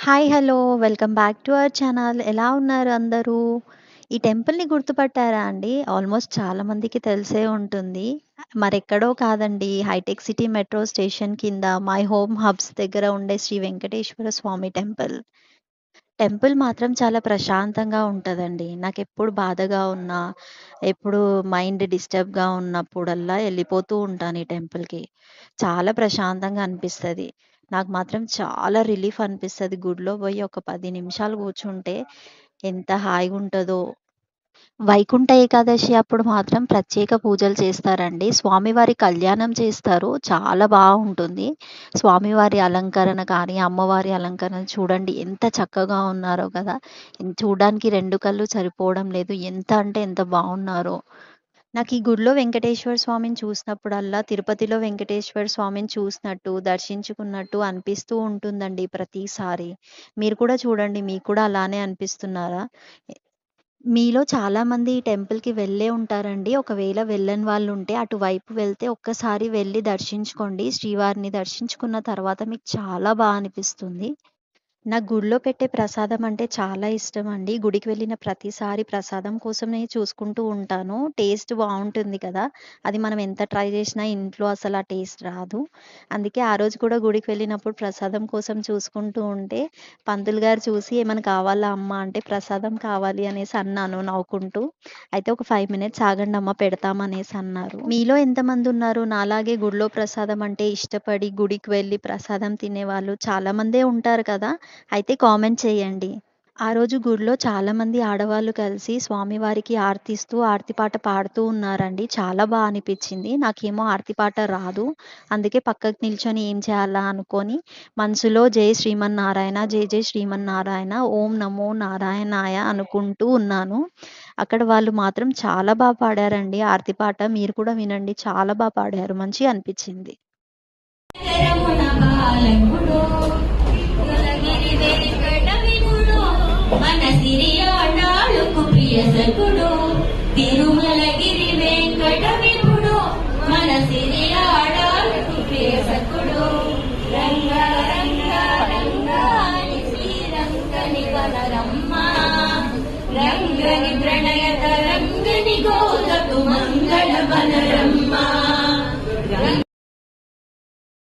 Hi! Hello! Welcome back to our channel. ఎలా ఉన్నారు అందరూ? ఈ టెంపుల్‌ని గుర్తుపట్టారా అండి? ఆల్మోస్ట్ చాలా మందికి తెలిసే ఉంటుంది. మరెక్కడో కాదండి, హైటెక్ సిటీ మెట్రో స్టేషన్ కింద మై హోమ్ హబ్స్ దగ్గర ఉండే శ్రీ వెంకటేశ్వర స్వామి టెంపుల్. టెంపుల్ మాత్రం చాలా ప్రశాంతంగా ఉంటదండి. నాకెప్పుడు బాధగా ఉన్నా, ఎప్పుడు మైండ్ డిస్టర్బ్‌గా ఉన్నప్పుడల్లా ఎళ్ళిపోతూ ఉంటాను ఈ టెంపుల్‌కి. చాలా ప్రశాంతంగా అనిపిస్తది. నాకు మాత్రం చాలా రిలీఫ్ అనిపిస్తది. గుడిలో పోయి ఒక 10 నిమిషాలు కూర్చుంటే ఎంత హాయిగుంటదో. వైకుంఠ ఏకాదశి అప్పుడు మాత్రం ప్రత్యేక పూజలు చేస్తారండి. స్వామివారి కళ్యాణం చేస్తారు. చాలా బావుంటుంది. స్వామివారి అలంకరణ కానీ, అమ్మవారి అలంకరణ చూడండి ఎంత చక్కగా ఉన్నారో కదా! చూడ్డానికి 2 కళ్ళు సరిపోవడం లేదు. ఎంత అంటే ఎంత బావున్నారో. నాకు ఈ గుడిలో వెంకటేశ్వర స్వామిని చూసినప్పుడల్లా, తిరుపతిలో వెంకటేశ్వర స్వామిని చూసినట్టు, దర్శించుకున్నట్టు అనిపిస్తూ ఉంటుందండి ప్రతిసారి. మీరు కూడా చూడండి, మీకు కూడా అలానే అనిపిస్తున్నారా? మీలో చాలామంది ఈ టెంపుల్‌కి వెళ్ళే ఉంటారండి. ఒకవేళ వెళ్ళని వాళ్ళుంటే అటువైపు వెళ్తే ఒక్కసారి వెళ్లి దర్శించుకోండి. శ్రీవారిని దర్శించుకున్న తర్వాత మీకు చాలా అనిపిస్తుంది. నాకు గుడిలో పెట్టే ప్రసాదం అంటే చాలా ఇష్టమండి. గుడికి వెళ్ళిన ప్రతిసారి ప్రసాదం కోసమే చూసుకుంటూ ఉంటాను. టేస్ట్ బావుంటుంది కదా! అది మనం ఎంత ట్రై చేసినా ఇంట్లో అసలు ఆ టేస్ట్ రాదు. అందుకే ఆ రోజు కూడా గుడికి వెళ్ళినప్పుడు ప్రసాదం కోసం చూసుకుంటూ ఉంటే, పంతులు గారు చూసి "ఏమైనా కావాలా అమ్మ" అంటే "ప్రసాదం కావాలి" అనేసి అన్నాను నవ్వుకుంటూ. అయితే ఒక 5 మినిట్స్ ఆగండమ్మా పెడతాం అనేసి అన్నారు. మీలో ఎంతమందున్నారు నాలాగే గుడిలో ప్రసాదం అంటే ఇష్టపడి గుడికి వెళ్లి ప్రసాదం తినేవాళ్ళు? చాలా మందే ఉంటారు కదా! అయితే కామెంట్ చేయండి. ఆ రోజు గుడిలో చాలామంది ఆడవాళ్ళు కలిసి స్వామివారికి ఆర్తిస్తూ, ఆర్తి పాట పాడుతూ ఉన్నారండి. చాలా అనిపిచ్చింది. నాకేమో ఆర్తి పాట రాదు. అందుకే పక్కకు నిల్చొని ఏం చేయాలా అనుకోని మనసులో జై శ్రీమన్నారాయణ, జై జై శ్రీమన్నారాయణ, ఓం నమో నారాయణాయ అనుకుంటూ ఉన్నాను. అక్కడ వాళ్ళు మాత్రం చాలా పాడారండి ఆర్తి పాట. మీరు కూడా వినండి. చాలా పాడారు. మంచిగా అనిపిచ్చింది. మన సిరియాడాళ్ళకు ప్రియ సకుడు తిరుమలగిరి వెంకట విపుడు మన సిరియాడాళ్ళకు ప్రియ సకుడు రంగ రంగ రంగాని శ్రీరంగని వనరమ్మ రంగని ప్రణయత రంగని గోదకు మంగళ వనరమ్మ